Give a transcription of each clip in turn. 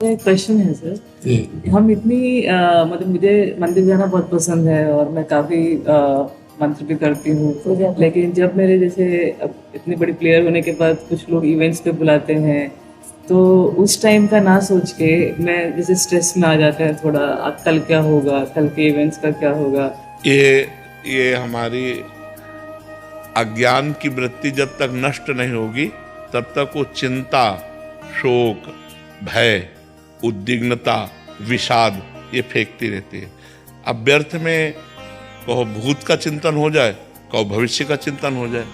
एक क्वेश्चन है सर। हम इतनी मतलब मुझे मंदिर जाना बहुत पसंद है और मैं काफ़ी मंत्र भी करती हूँ, लेकिन जब मेरे जैसे अब इतनी बड़ी प्लेयर होने के बाद कुछ लोग इवेंट्स पे बुलाते हैं तो उस टाइम का ना सोच के मैं जैसे स्ट्रेस में आ जाता है थोड़ा, अब कल क्या होगा, कल के इवेंट्स का क्या होगा। ये हमारी अज्ञान की वृत्ति जब तक नष्ट नहीं होगी तब तक वो चिंता, शोक, भय, उद्विग्नता, विषाद ये फेंकती रहती है। अब व्यर्थ में कहो भूत का चिंतन हो जाए, कहो भविष्य का चिंतन हो जाए,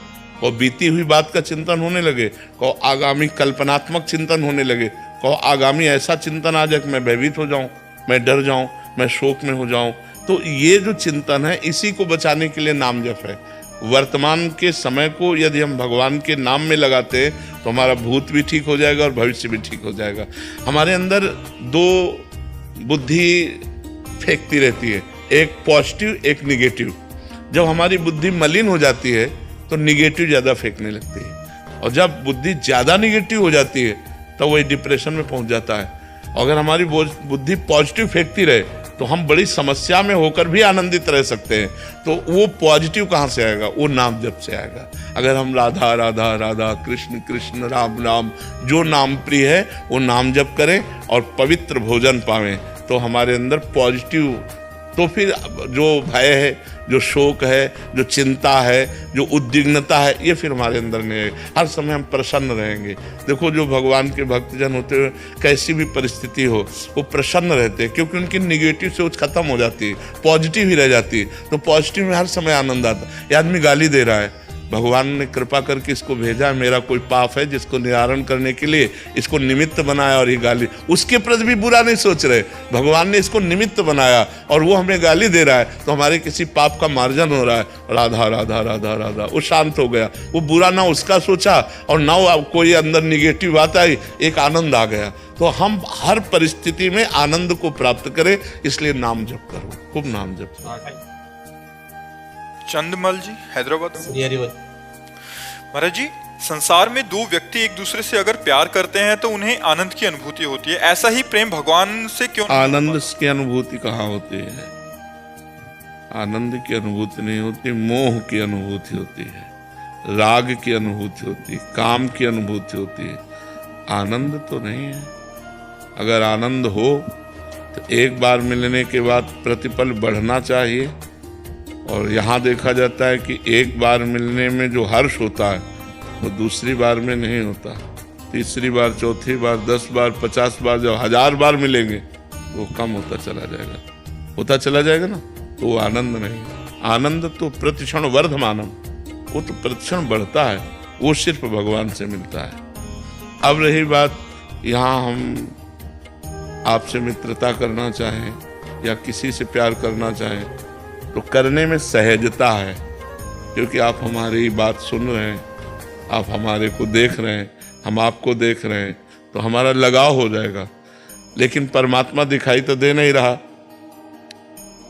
कहो बीती हुई बात का चिंतन होने लगे, कहो आगामी कल्पनात्मक चिंतन होने लगे, कहो आगामी ऐसा चिंतन आ जाए कि मैं भयभीत हो जाऊं, मैं डर जाऊं, मैं शोक में हो जाऊं। तो ये जो चिंतन है इसी को बचाने के लिए नाम जप है। वर्तमान के समय को यदि हम भगवान के नाम में लगाते हैं तो हमारा भूत भी ठीक हो जाएगा और भविष्य भी ठीक हो जाएगा। हमारे अंदर दो बुद्धि फेंकती रहती है, एक पॉजिटिव एक निगेटिव। जब हमारी बुद्धि मलिन हो जाती है तो निगेटिव ज़्यादा फेंकने लगती है, और जब बुद्धि ज़्यादा निगेटिव हो जाती है तो वही डिप्रेशन में पहुंच जाता है। अगर हमारी बुद्धि पॉजिटिव फेंकती रहे तो हम बड़ी समस्या में होकर भी आनंदित रह सकते हैं। तो वो पॉजिटिव कहाँ से आएगा? वो नाम जप से आएगा। अगर हम राधा राधा राधा, कृष्ण कृष्ण, राम राम, जो नाम प्रिय है वो नाम जप करें और पवित्र भोजन पावें तो हमारे अंदर पॉजिटिव, तो फिर जो भय है, जो शोक है, जो चिंता है, जो उद्विग्नता है, ये फिर हमारे अंदर नहीं है। हर समय हम प्रसन्न रहेंगे। देखो जो भगवान के भक्तजन होते हुए कैसी भी परिस्थिति हो वो प्रसन्न रहते हैं, क्योंकि उनकी निगेटिव सोच खत्म हो जाती है, पॉजिटिव ही रह जाती है। तो पॉजिटिव में हर समय आनंद आता है। ये आदमी गाली दे रहा है, भगवान ने कृपा करके इसको भेजा है, मेरा कोई पाप है जिसको निवारण करने के लिए इसको निमित्त बनाया, और ये गाली, उसके प्रति भी बुरा नहीं सोच रहे, भगवान ने इसको निमित्त बनाया और वो हमें गाली दे रहा है तो हमारे किसी पाप का मार्जन हो रहा है। राधा राधा राधा राधा, वो शांत हो गया, वो बुरा ना उसका सोचा और ना कोई अंदर निगेटिव बात आई, एक आनंद आ गया। तो हम हर परिस्थिति में आनंद को प्राप्त करें, इसलिए नाम जप करो, खूब नाम जप करो। चंदमल जी, हैदराबाद। महाराज जी, संसार में दो व्यक्ति एक दूसरे से अगर प्यार करते हैं तो उन्हें आनंद की अनुभूति होती है, ऐसा ही प्रेम भगवान से क्यों नहीं? आनंद की अनुभूति कहाँ होती है? आनंद की अनुभूति नहीं होती, मोह की अनुभूति होती है, राग की अनुभूति होती है, काम की अनुभूति होती है। आनंद तो नहीं है। अगर आनंद हो तो एक बार मिलने के बाद प्रतिपल बढ़ना चाहिए, और यहाँ देखा जाता है कि एक बार मिलने में जो हर्ष होता है वो दूसरी बार में नहीं होता। तीसरी बार, चौथी बार, 10 बार, 50 बार, जब 1000 बार मिलेंगे वो कम होता चला जाएगा, होता चला जाएगा ना, तो वो आनंद नहीं। आनंद तो प्रतिक्षण वर्धमानम, वो तो प्रतिक्षण बढ़ता है, वो सिर्फ भगवान से मिलता है। अब रही बात, यहाँ हम आपसे मित्रता करना चाहें या किसी से प्यार करना चाहें तो करने में सहजता है, क्योंकि आप हमारी बात सुन रहे हैं, आप हमारे को देख रहे हैं, हम आपको देख रहे हैं, तो हमारा लगाव हो जाएगा। लेकिन परमात्मा दिखाई तो दे नहीं रहा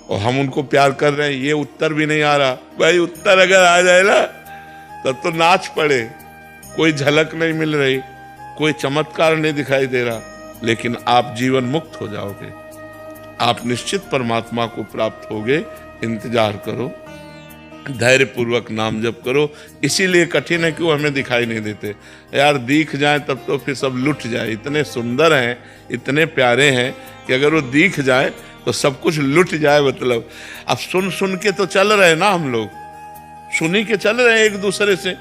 और हम उनको प्यार कर रहे हैं, ये उत्तर भी नहीं आ रहा। भाई उत्तर अगर आ जाए ना तब तो नाच पड़े। कोई झलक नहीं मिल रही, कोई चमत्कार नहीं दिखाई दे रहा, लेकिन आप जीवन मुक्त हो जाओगे, आप निश्चित परमात्मा को प्राप्त होगे। इंतजार करो, धैर्य पूर्वक नाम जप करो। इसीलिए कठिन है कि वो हमें दिखाई नहीं देते। यार दिख जाए तब तो फिर सब लुट जाए, इतने सुंदर हैं, इतने प्यारे हैं कि अगर वो दिख जाए तो सब कुछ लुट जाए। मतलब अब सुन सुन के तो चल रहे ना, हम लोग सुनी के चल रहे हैं एक दूसरे से।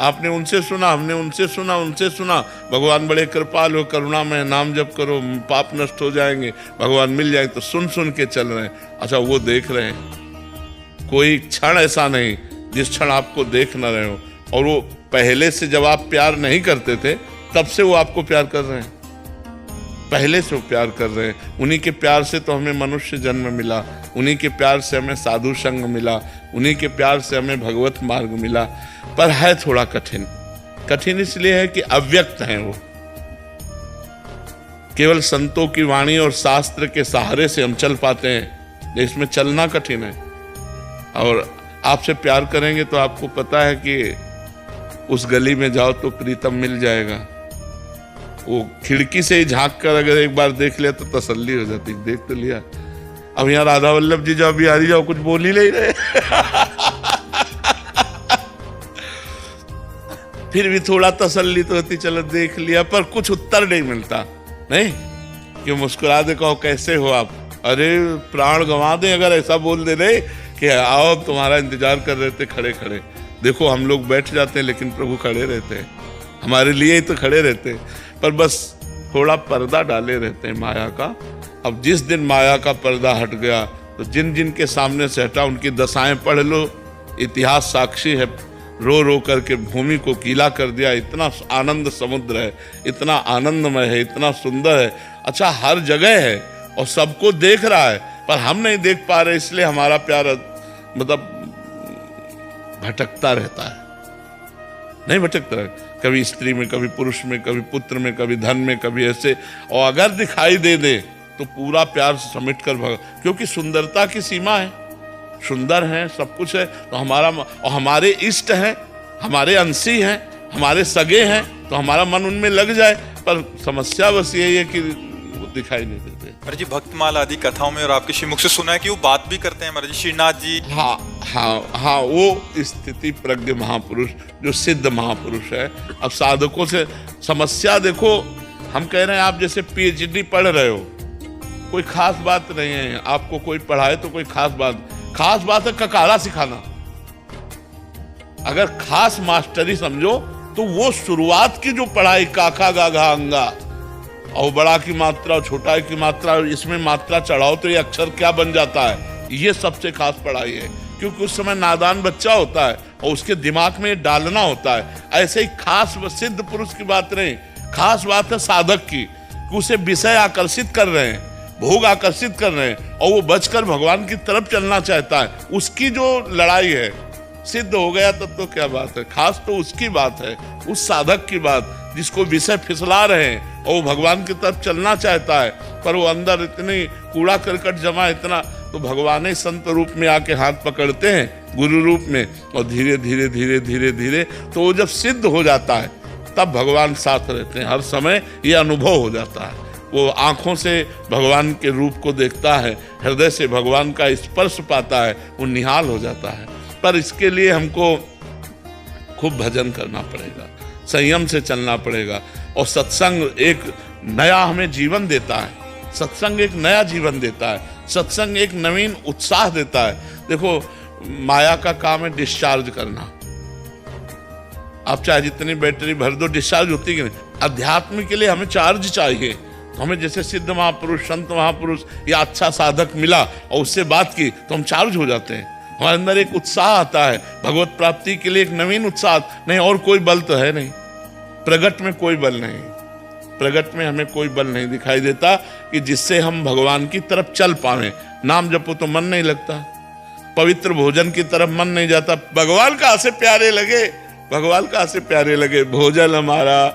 आपने उनसे सुना, हमने उनसे सुना, उनसे सुना। भगवान बड़े कृपाल हो, करुणा में, नाम जप करो, पाप नष्ट हो जाएंगे, भगवान मिल जाएंगे, तो सुन सुन के चल रहे हैं। अच्छा वो देख रहे हैं, कोई क्षण ऐसा नहीं जिस क्षण आपको देख न रहे हो। और वो पहले से जब आप प्यार नहीं करते थे तब से वो आपको प्यार कर रहे हैं, पहले से वो प्यार कर रहे हैं। उन्हीं के प्यार से तो हमें मनुष्य जन्म मिला, उन्हीं के प्यार से हमें साधु संग मिला, उन्हीं के प्यार से हमें भगवत मार्ग मिला। पर है थोड़ा कठिन। कठिन इसलिए है कि अव्यक्त हैं वो, केवल संतों की वाणी और शास्त्र के सहारे से हम चल पाते हैं, इसमें चलना कठिन है। और आपसे प्यार करेंगे तो आपको पता है कि उस गली में जाओ तो प्रीतम मिल जाएगा, वो खिड़की से ही झांक कर अगर एक बार देख लिया तो तसल्ली हो जाती, देख तो लिया। अब यहाँ राधा वल्लभ जी जब बिहारी जाओ कुछ बोल ही नहीं रहे फिर भी थोड़ा तसल्ली तो होती, चलो देख लिया, पर कुछ उत्तर नहीं मिलता। नहीं कि मुस्कुरा दे, कहो कैसे हो आप, अरे प्राण गंवा दे अगर ऐसा बोल दे रहे कि आओ तुम्हारा इंतजार कर रहे थे खड़े खड़े। देखो हम लोग बैठ जाते हैं लेकिन प्रभु खड़े रहते हैं, हमारे लिए ही तो खड़े रहते हैं, पर बस थोड़ा पर्दा डाले रहते हैं माया का। अब जिस दिन माया का पर्दा हट गया तो जिन जिन के सामने से हटा उनकी दशाएं पढ़ लो, इतिहास साक्षी है, रो रो करके भूमि को गीला कर दिया। इतना आनंद समुद्र है, इतना आनंदमय है, इतना सुंदर है, अच्छा हर जगह है और सबको देख रहा है, पर हम नहीं देख पा रहे, इसलिए हमारा प्यार मतलब भटकता रहता है, नहीं भटकता है, कभी स्त्री में, कभी पुरुष में, कभी पुत्र में, कभी धन में, कभी ऐसे। और अगर दिखाई दे दे तो पूरा प्यार समेट कर क्योंकि सुंदरता की सीमा है, सुंदर है, सब कुछ है, तो हमारा और हमारे इष्ट हैं, हमारे अंशी हैं, हमारे सगे हैं, तो हमारा मन उनमें लग जाए। पर समस्या बस यही है कि वो दिखाई नहीं देते। महाराज जी भक्तमाल आदि कथाओं में और आपके श्रीमुख से सुना है कि वो बात भी करते हैं महाराज जी, श्रीनाथ जी। हाँ, वो स्थिति प्रज्ञ महापुरुष जो सिद्ध महापुरुष है। अब साधकों से समस्या देखो, हम कह रहे हैं आप जैसे PhD पढ़ रहे हो, कोई खास बात नहीं है, आपको कोई पढ़ाए तो कोई खास बात है ककारा सिखाना। अगर खास मास्टरी समझो तो वो शुरुआत की जो पढ़ाई काका गाघा अंगा और बड़ा की मात्रा और छोटा की मात्रा, इसमें मात्रा चढ़ाओ तो ये अक्षर क्या बन जाता है, ये सबसे खास पढ़ाई है। क्योंकि उस समय नादान बच्चा होता है और उसके दिमाग में डालना होता है। ऐसे ही खास सिद्ध पुरुष की बात नहीं, खास बात है साधक की, कि उसे विषय आकर्षित कर रहे हैं, भोग आकर्षित कर रहे हैं और वो बचकर भगवान की तरफ चलना चाहता है, उसकी जो लड़ाई है। सिद्ध हो गया तब तो क्या बात है, खास तो उसकी बात है, उस साधक की बात जिसको विषय फिसला रहे हैं और वो भगवान की तरफ चलना चाहता है, पर वो अंदर इतनी कूड़ा करकट जमा, इतना, तो भगवान ही संत रूप में आके हाथ पकड़ते हैं गुरु रूप में, और धीरे धीरे धीरे धीरे धीरे तो वो जब सिद्ध हो जाता है तब भगवान साथ रहते हैं। हर समय ये अनुभव हो जाता है, वो आंखों से भगवान के रूप को देखता है, हृदय से भगवान का स्पर्श पाता है, वो निहाल हो जाता है। पर इसके लिए हमको खूब भजन करना पड़ेगा, संयम से चलना पड़ेगा, और सत्संग एक नया हमें जीवन देता है, सत्संग एक नया जीवन देता है, सत्संग एक नवीन उत्साह देता है। देखो माया का काम है डिस्चार्ज करना, आप चाहे जितनी बैटरी भर दो डिस्चार्ज होती कि नहीं। अध्यात्म के लिए हमें चार्ज चाहिए, तो हमें जैसे सिद्ध महापुरुष, संत महापुरुष या अच्छा साधक मिला और उससे बात की तो हम चार्ज हो जाते हैं, हमारे अंदर एक उत्साह आता है भगवत प्राप्ति के लिए, एक नवीन उत्साह। नहीं और कोई बल तो है नहीं, प्रगट में कोई बल नहीं, प्रगट में हमें कोई बल नहीं दिखाई देता कि जिससे हम भगवान की तरफ चल पाए। नाम जपो तो मन नहीं लगता, पवित्र भोजन की तरफ मन नहीं जाता, भगवान कहाँ से प्यारे लगे, भगवान कहाँ से प्यारे लगे। भोजन हमारा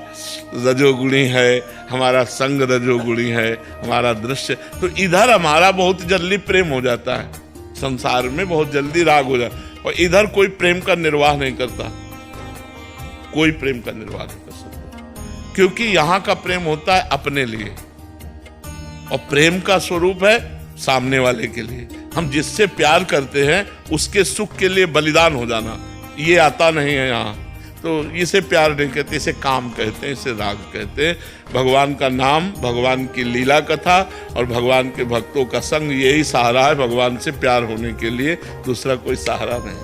रजोगुणी है, हमारा संग रजोगुणी है, हमारा दृश्य, तो इधर हमारा बहुत जल्दी प्रेम हो जाता है, संसार में बहुत जल्दी राग हो जाता है, और इधर कोई प्रेम का निर्वाह नहीं करता, कोई प्रेम का निर्वाह नहीं कर सकता, क्योंकि यहाँ का प्रेम होता है अपने लिए, और प्रेम का स्वरूप है सामने वाले के लिए। हम जिससे प्यार करते हैं उसके सुख के लिए बलिदान हो जाना, ये आता नहीं है यहाँ। तो इसे प्यार नहीं कहते, इसे काम कहते हैं, इसे राग कहते हैं। भगवान का नाम, भगवान की लीला कथा और भगवान के भक्तों का संग, यही सहारा है भगवान से प्यार होने के लिए, दूसरा कोई सहारा नहीं।